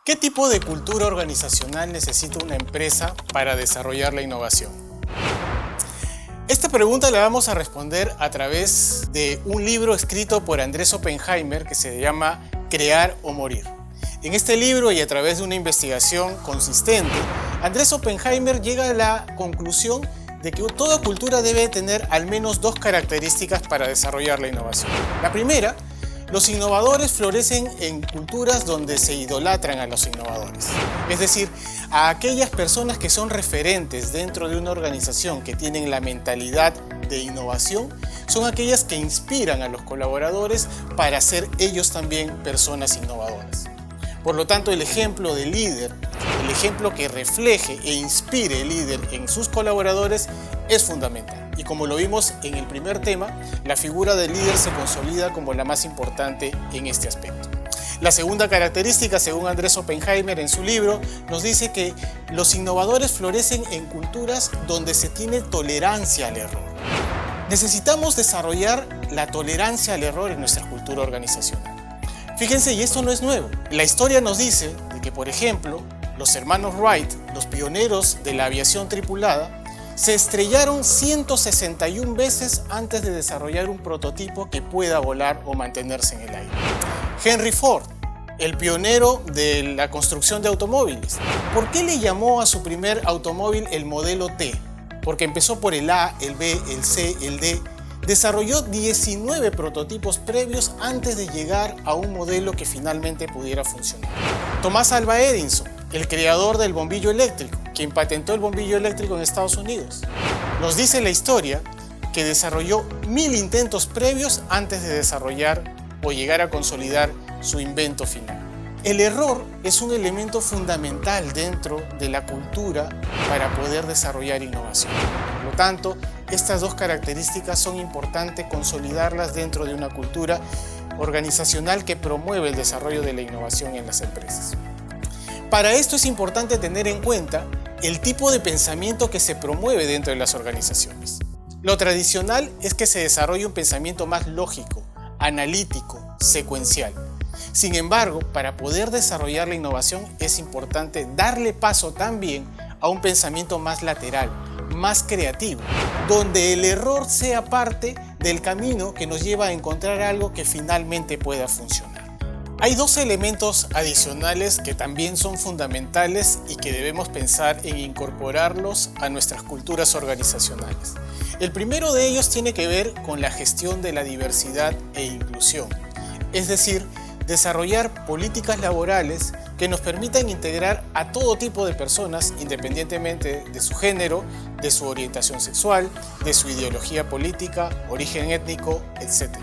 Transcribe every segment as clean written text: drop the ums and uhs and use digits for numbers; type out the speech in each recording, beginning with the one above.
¿Qué tipo de cultura organizacional necesita una empresa para desarrollar la innovación? Esta pregunta la vamos a responder a través de un libro escrito por Andrés Oppenheimer que se llama Crear o Morir. En este libro y a través de una investigación consistente, Andrés Oppenheimer llega a la conclusión de que toda cultura debe tener al menos dos características para desarrollar la innovación. La primera, los innovadores florecen en culturas donde se idolatran a los innovadores. Es decir, a aquellas personas que son referentes dentro de una organización que tienen la mentalidad de innovación, son aquellas que inspiran a los colaboradores para ser ellos también personas innovadoras. Por lo tanto, el ejemplo del líder, el ejemplo que refleje e inspire el líder en sus colaboradores es fundamental. Y como lo vimos en el primer tema, la figura del líder se consolida como la más importante en este aspecto. La segunda característica, según Andrés Oppenheimer en su libro, nos dice que los innovadores florecen en culturas donde se tiene tolerancia al error. Necesitamos desarrollar la tolerancia al error en nuestra cultura organizacional. Fíjense, y esto no es nuevo. La historia nos dice de que, por ejemplo, los hermanos Wright, los pioneros de la aviación tripulada, se estrellaron 161 veces antes de desarrollar un prototipo que pueda volar o mantenerse en el aire. Henry Ford, el pionero de la construcción de automóviles, ¿por qué le llamó a su primer automóvil el modelo T? Porque empezó por el A, el B, el C, el D. Desarrolló 19 prototipos previos antes de llegar a un modelo que finalmente pudiera funcionar. Thomas Alva Edison, el creador del bombillo eléctrico, quien patentó el bombillo eléctrico en Estados Unidos. Nos dice la historia que desarrolló 1000 intentos previos antes de desarrollar o llegar a consolidar su invento final. El error es un elemento fundamental dentro de la cultura para poder desarrollar innovación. Por lo tanto, estas dos características son importantes consolidarlas dentro de una cultura organizacional que promueve el desarrollo de la innovación en las empresas. Para esto es importante tener en cuenta el tipo de pensamiento que se promueve dentro de las organizaciones. Lo tradicional es que se desarrolle un pensamiento más lógico, analítico, secuencial. Sin embargo, para poder desarrollar la innovación es importante darle paso también a un pensamiento más lateral, más creativo, donde el error sea parte del camino que nos lleva a encontrar algo que finalmente pueda funcionar. Hay dos elementos adicionales que también son fundamentales y que debemos pensar en incorporarlos a nuestras culturas organizacionales. El primero de ellos tiene que ver con la gestión de la diversidad e inclusión, es decir, desarrollar políticas laborales que nos permitan integrar a todo tipo de personas independientemente de su género, de su orientación sexual, de su ideología política, origen étnico, etc.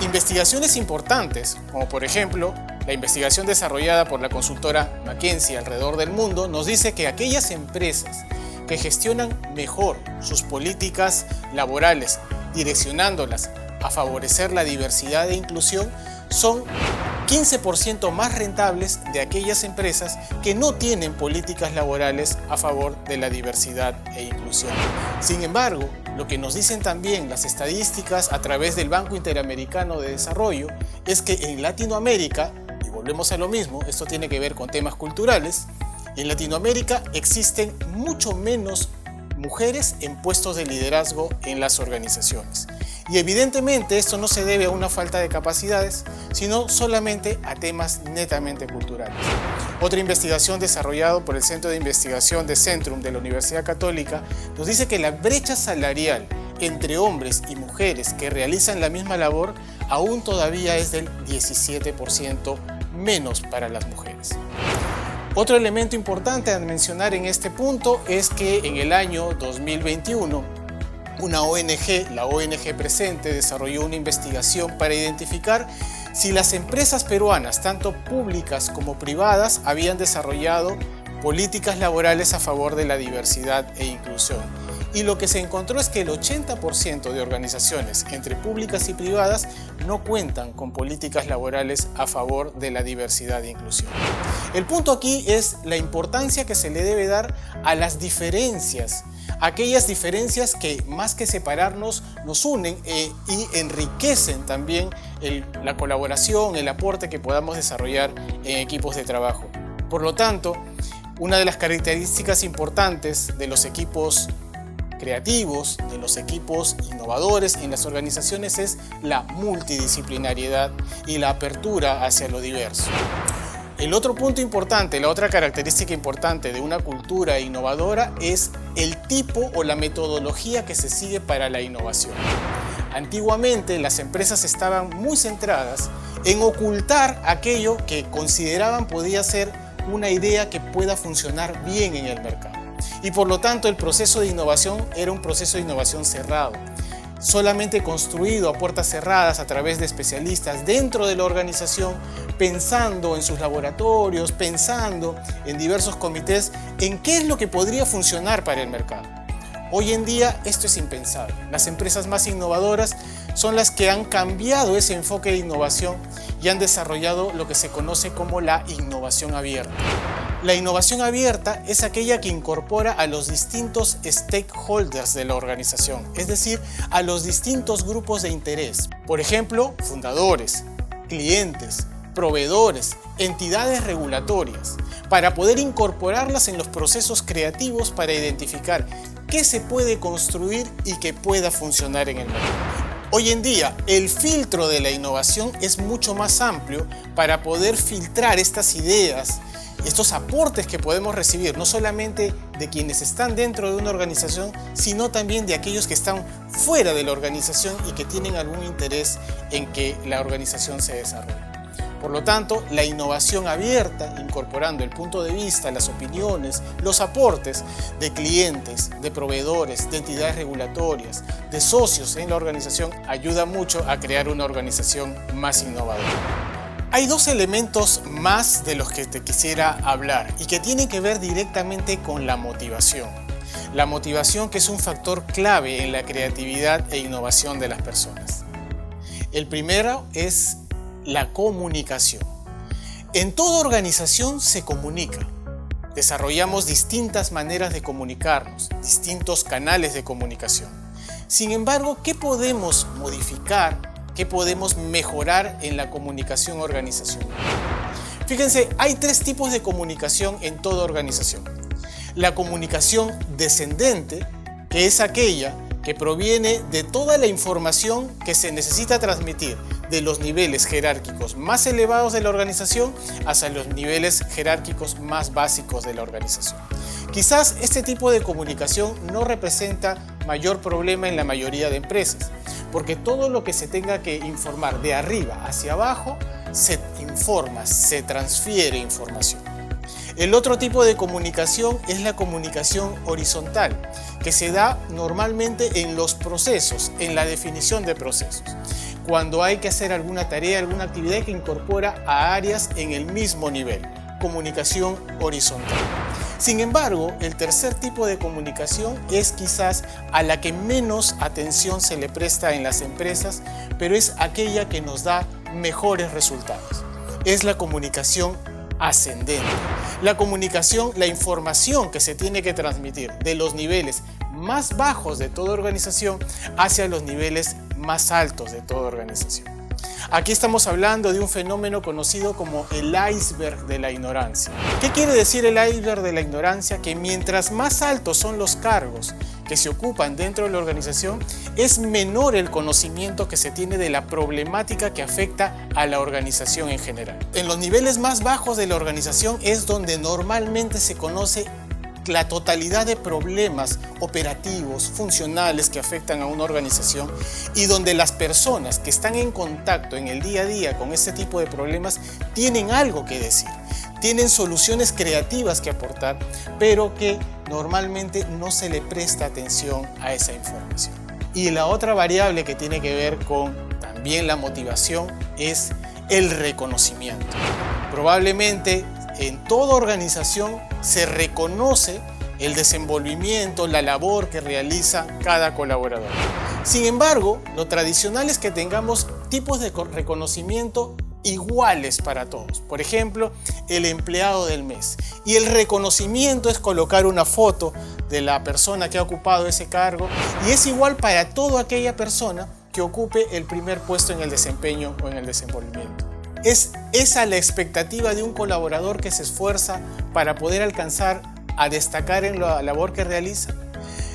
Investigaciones importantes, como por ejemplo la investigación desarrollada por la consultora McKinsey alrededor del mundo, nos dice que aquellas empresas que gestionan mejor sus políticas laborales, direccionándolas a favorecer la diversidad e inclusión, son 15% más rentables de aquellas empresas que no tienen políticas laborales a favor de la diversidad e inclusión. Sin embargo, lo que nos dicen también las estadísticas a través del Banco Interamericano de Desarrollo es que en Latinoamérica, y volvemos a lo mismo, esto tiene que ver con temas culturales, en Latinoamérica existen mucho menos mujeres en puestos de liderazgo en las organizaciones. Y evidentemente esto no se debe a una falta de capacidades, sino solamente a temas netamente culturales. Otra investigación desarrollada por el Centro de Investigación de Centrum de la Universidad Católica nos dice que la brecha salarial entre hombres y mujeres que realizan la misma labor aún todavía es del 17% menos para las mujeres. Otro elemento importante a mencionar en este punto es que en el año 2021 una ONG, la ONG Presente, desarrolló una investigación para identificar si las empresas peruanas, tanto públicas como privadas, habían desarrollado políticas laborales a favor de la diversidad e inclusión. Y lo que se encontró es que el 80% de organizaciones, entre públicas y privadas, no cuentan con políticas laborales a favor de la diversidad e inclusión. El punto aquí es la importancia que se le debe dar a las diferencias, aquellas diferencias que más que separarnos nos unen y enriquecen también la colaboración, el aporte que podamos desarrollar en equipos de trabajo. Por lo tanto, una de las características importantes de los equipos creativos, de los equipos innovadores en las organizaciones es la multidisciplinariedad y la apertura hacia lo diverso. El otro punto importante, la otra característica importante de una cultura innovadora es el tipo o la metodología que se sigue para la innovación. Antiguamente las empresas estaban muy centradas en ocultar aquello que consideraban podía ser una idea que pueda funcionar bien en el mercado. Y por lo tanto el proceso de innovación era un proceso de innovación cerrado, solamente construido a puertas cerradas a través de especialistas dentro de la organización, pensando en sus laboratorios, pensando en diversos comités, en qué es lo que podría funcionar para el mercado. Hoy en día esto es impensable. Las empresas más innovadoras son las que han cambiado ese enfoque de innovación y han desarrollado lo que se conoce como la innovación abierta. La innovación abierta es aquella que incorpora a los distintos stakeholders de la organización, es decir, a los distintos grupos de interés. Por ejemplo, fundadores, clientes, proveedores, entidades regulatorias, para poder incorporarlas en los procesos creativos para identificar qué se puede construir y que pueda funcionar en el mercado. Hoy en día, el filtro de la innovación es mucho más amplio para poder filtrar estas ideas, estos aportes que podemos recibir, no solamente de quienes están dentro de una organización, sino también de aquellos que están fuera de la organización y que tienen algún interés en que la organización se desarrolle. Por lo tanto, la innovación abierta, incorporando el punto de vista, las opiniones, los aportes de clientes, de proveedores, de entidades regulatorias, de socios en la organización, ayuda mucho a crear una organización más innovadora. Hay dos elementos más de los que te quisiera hablar y que tienen que ver directamente con la motivación. La motivación, que es un factor clave en la creatividad e innovación de las personas. El primero es la comunicación. En toda organización se comunica. Desarrollamos distintas maneras de comunicarnos, distintos canales de comunicación. Sin embargo, ¿qué podemos modificar? ¿Qué podemos mejorar en la comunicación organizacional? Fíjense, hay tres tipos de comunicación en toda organización. La comunicación descendente, que es aquella que proviene de toda la información que se necesita transmitir de los niveles jerárquicos más elevados de la organización hasta los niveles jerárquicos más básicos de la organización. Quizás este tipo de comunicación no representa mayor problema en la mayoría de empresas, porque todo lo que se tenga que informar de arriba hacia abajo se informa, se transfiere información. El otro tipo de comunicación es la comunicación horizontal, que se da normalmente en los procesos, en la definición de procesos, cuando hay que hacer alguna tarea, alguna actividad que incorpora a áreas en el mismo nivel, comunicación horizontal. Sin embargo, el tercer tipo de comunicación es quizás a la que menos atención se le presta en las empresas, pero es aquella que nos da mejores resultados. Es la comunicación ascendente. La comunicación, la información que se tiene que transmitir de los niveles más bajos de toda organización hacia los niveles más altos de toda organización. Aquí estamos hablando de un fenómeno conocido como el iceberg de la ignorancia. ¿Qué quiere decir el iceberg de la ignorancia? Que mientras más altos son los cargos que se ocupan dentro de la organización, es menor el conocimiento que se tiene de la problemática que afecta a la organización en general. En los niveles más bajos de la organización es donde normalmente se conoce la totalidad de problemas operativos, funcionales que afectan a una organización y donde las personas que están en contacto en el día a día con este tipo de problemas tienen algo que decir, tienen soluciones creativas que aportar, pero que normalmente no se le presta atención a esa información. Y la otra variable que tiene que ver con también la motivación es el reconocimiento. Probablemente en toda organización se reconoce el desenvolvimiento, la labor que realiza cada colaborador. Sin embargo, lo tradicional es que tengamos tipos de reconocimiento iguales para todos. Por ejemplo, el empleado del mes. Y el reconocimiento es colocar una foto de la persona que ha ocupado ese cargo y es igual para toda aquella persona que ocupe el primer puesto en el desempeño o en el desenvolvimiento. ¿Es esa la expectativa de un colaborador que se esfuerza para poder alcanzar a destacar en la labor que realiza?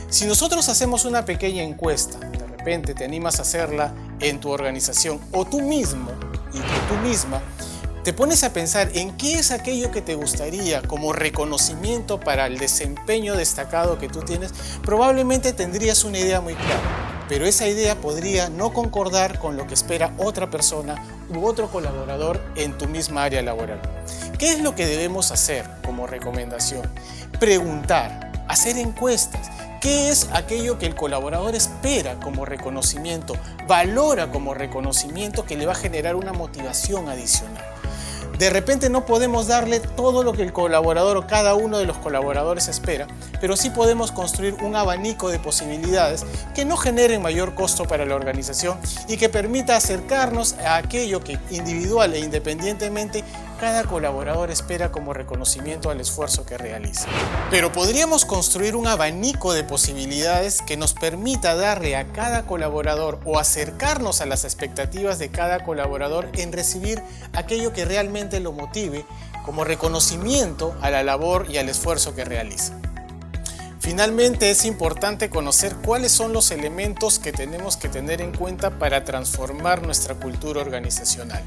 Si nosotros hacemos una pequeña encuesta, de repente te animas a hacerla en tu organización o tú mismo y tú misma, te pones a pensar en qué es aquello que te gustaría como reconocimiento para el desempeño destacado que tú tienes, probablemente tendrías una idea muy clara, pero esa idea podría no concordar con lo que espera otra persona u otro colaborador en tu misma área laboral. ¿Qué es lo que debemos hacer como recomendación? Preguntar, hacer encuestas. ¿Qué es aquello que el colaborador espera como reconocimiento, valora como reconocimiento que le va a generar una motivación adicional? De repente no podemos darle todo lo que el colaborador o cada uno de los colaboradores espera, pero sí podemos construir un abanico de posibilidades que no generen mayor costo para la organización y que permita acercarnos a aquello que individual e independientemente cada colaborador espera como reconocimiento al esfuerzo que realiza. Pero podríamos construir un abanico de posibilidades que nos permita darle a cada colaborador o acercarnos a las expectativas de cada colaborador en recibir aquello que realmente lo motive como reconocimiento a la labor y al esfuerzo que realiza. Finalmente, es importante conocer cuáles son los elementos que tenemos que tener en cuenta para transformar nuestra cultura organizacional.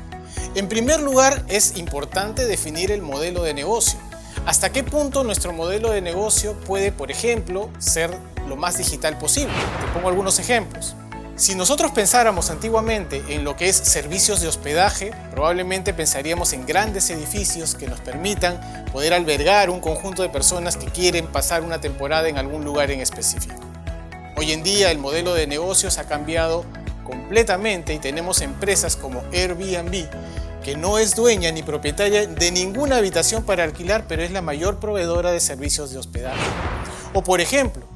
En primer lugar, es importante definir el modelo de negocio. ¿Hasta qué punto nuestro modelo de negocio puede, por ejemplo, ser lo más digital posible? Te pongo algunos ejemplos. Si nosotros pensáramos antiguamente en lo que es servicios de hospedaje, probablemente pensaríamos en grandes edificios que nos permitan poder albergar un conjunto de personas que quieren pasar una temporada en algún lugar en específico. Hoy en día el modelo de negocios ha cambiado completamente y tenemos empresas como Airbnb, que no es dueña ni propietaria de ninguna habitación para alquilar, pero es la mayor proveedora de servicios de hospedaje. O por ejemplo,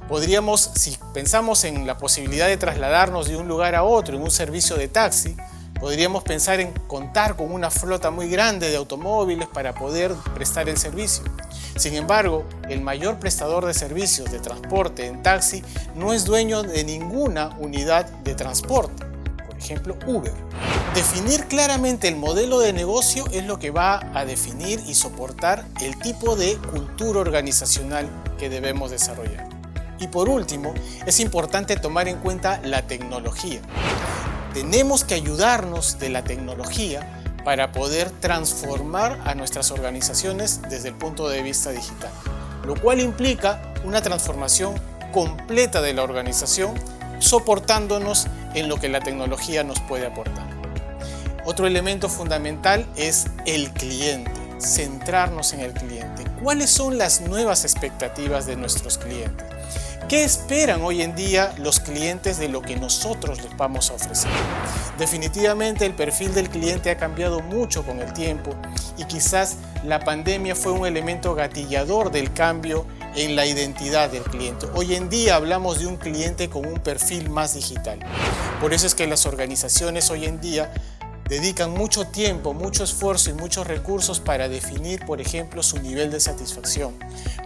podríamos, si pensamos en la posibilidad de trasladarnos de un lugar a otro en un servicio de taxi, podríamos pensar en contar con una flota muy grande de automóviles para poder prestar el servicio. Sin embargo, el mayor prestador de servicios de transporte en taxi no es dueño de ninguna unidad de transporte, por ejemplo Uber. Definir claramente el modelo de negocio es lo que va a definir y soportar el tipo de cultura organizacional que debemos desarrollar. Y por último, es importante tomar en cuenta la tecnología. Tenemos que ayudarnos de la tecnología para poder transformar a nuestras organizaciones desde el punto de vista digital, lo cual implica una transformación completa de la organización, soportándonos en lo que la tecnología nos puede aportar. Otro elemento fundamental es el cliente, centrarnos en el cliente. ¿Cuáles son las nuevas expectativas de nuestros clientes? ¿Qué esperan hoy en día los clientes de lo que nosotros les vamos a ofrecer? Definitivamente el perfil del cliente ha cambiado mucho con el tiempo y quizás la pandemia fue un elemento gatillador del cambio en la identidad del cliente. Hoy en día hablamos de un cliente con un perfil más digital. Por eso es que las organizaciones hoy en día dedican mucho tiempo, mucho esfuerzo y muchos recursos para definir, por ejemplo, su nivel de satisfacción,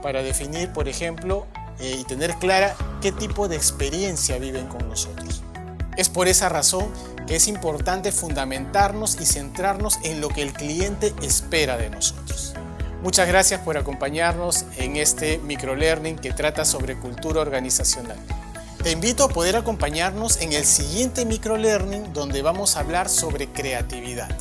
para definir, por ejemplo, y tener clara qué tipo de experiencia viven con nosotros. Es por esa razón que es importante fundamentarnos y centrarnos en lo que el cliente espera de nosotros. Muchas gracias por acompañarnos en este microlearning que trata sobre cultura organizacional. Te invito a poder acompañarnos en el siguiente microlearning donde vamos a hablar sobre creatividad.